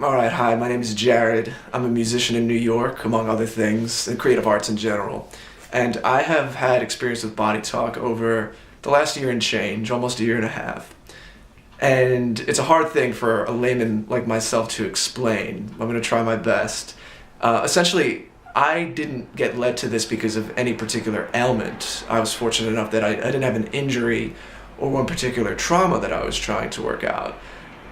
Alright, hi, my name is Jared. I'm a musician in New York, among other things, and creative arts in general. And I have had experience with BodyTalk over the last year and change, almost a year and a half. And it's a hard thing for a layman like myself to explain. I'm going to try my best. Essentially, I didn't get led to this because of any particular ailment. I was fortunate enough that I didn't have an injury or one particular trauma that I was trying to work out.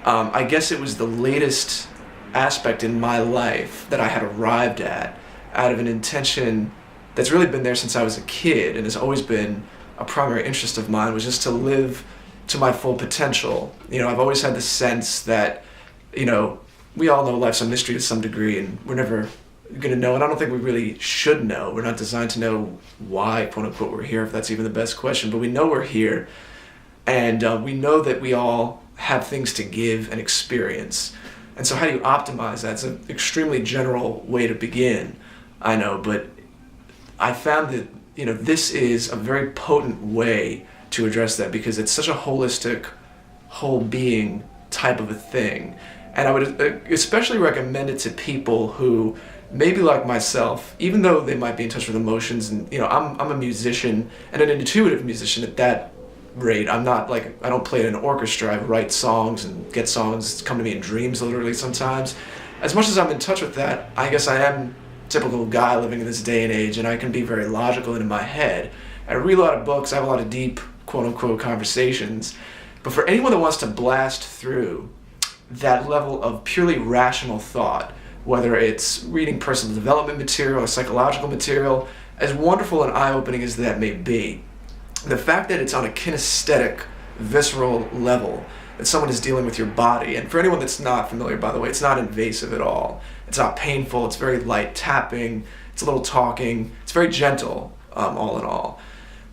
I guess it was the latest aspect in my life that I had arrived at out of an intention that's really been there since I was a kid and has always been a primary interest of mine, was just to live to my full potential. I've always had the sense that, we all know life's a mystery to some degree and we're never going to know, and I don't think we really should know. We're not designed to know why, quote unquote, we're here, if that's even the best question, but we know we're here, and we know that we all have things to give and experience. And so how do you optimize that? It's an extremely general way to begin, I know, but I found that, this is a very potent way to address that because it's such a holistic, whole being type of a thing. And I would especially recommend it to people who, maybe like myself, even though they might be in touch with emotions, and I'm a musician and an intuitive musician at that rate. I'm not like, I don't play in an orchestra. I write songs and get songs come to me in dreams literally sometimes. As much as I'm in touch with that, I guess I am a typical guy living in this day and age, and I can be very logical and in my head. I read a lot of books, I have a lot of deep, quote unquote, conversations. But for anyone that wants to blast through that level of purely rational thought, whether it's reading personal development material or psychological material, as wonderful and eye-opening as that may be, the fact that it's on a kinesthetic, visceral level, that someone is dealing with your body, and for anyone that's not familiar, by the way, it's not invasive at all. It's not painful, it's very light tapping, it's a little talking, it's very gentle, all in all.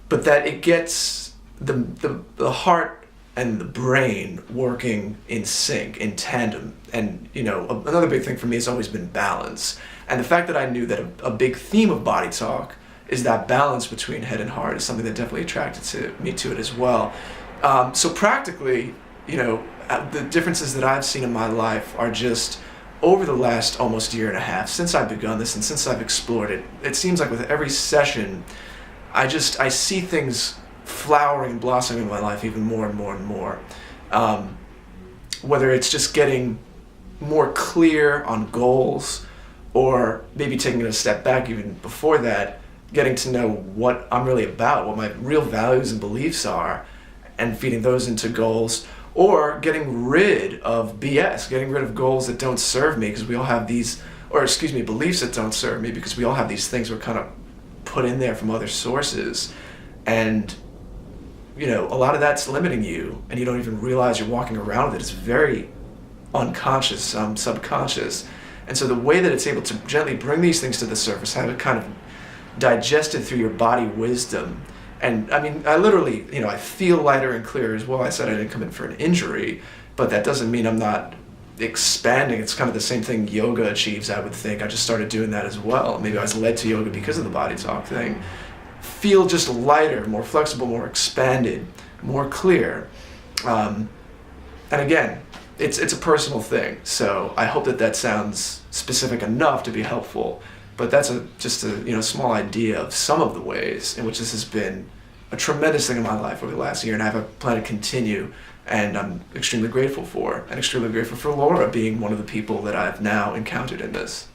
But that it gets the heart and the brain working in sync, in tandem. And, another big thing for me has always been balance. And the fact that I knew that a big theme of BodyTalk is that balance between head and heart is something that definitely attracted me to it as well. So practically, the differences that I've seen in my life are just over the last almost year and a half, since I've begun this and since I've explored it. It seems like with every session, I see things flowering and blossoming in my life even more and more and more. Whether it's just getting more clear on goals, or maybe taking it a step back even before that, getting to know what I'm really about, what my real values and beliefs are, and feeding those into goals, or getting rid of BS, getting rid of goals that don't serve me, because we all have these, beliefs that don't serve me, because we all have these things we're kind of put in there from other sources. And, a lot of that's limiting you, and you don't even realize you're walking around with it. It's very unconscious, subconscious. And so the way that it's able to gently bring these things to the surface, have it kind of digested through your body wisdom. And I literally, I feel lighter and clearer as well. I said I didn't come in for an injury, but that doesn't mean I'm not expanding. It's kind of the same thing yoga achieves, I would think. I just started doing that as well. Maybe I was led to yoga because of the BodyTalk thing. Feel just lighter, more flexible, more expanded, more clear. And again, it's a personal thing. So I hope that sounds specific enough to be helpful. But that's just a small idea of some of the ways in which this has been a tremendous thing in my life over the last year, and I have a plan to continue, and I'm extremely grateful for, and extremely grateful for Laura being one of the people that I've now encountered in this.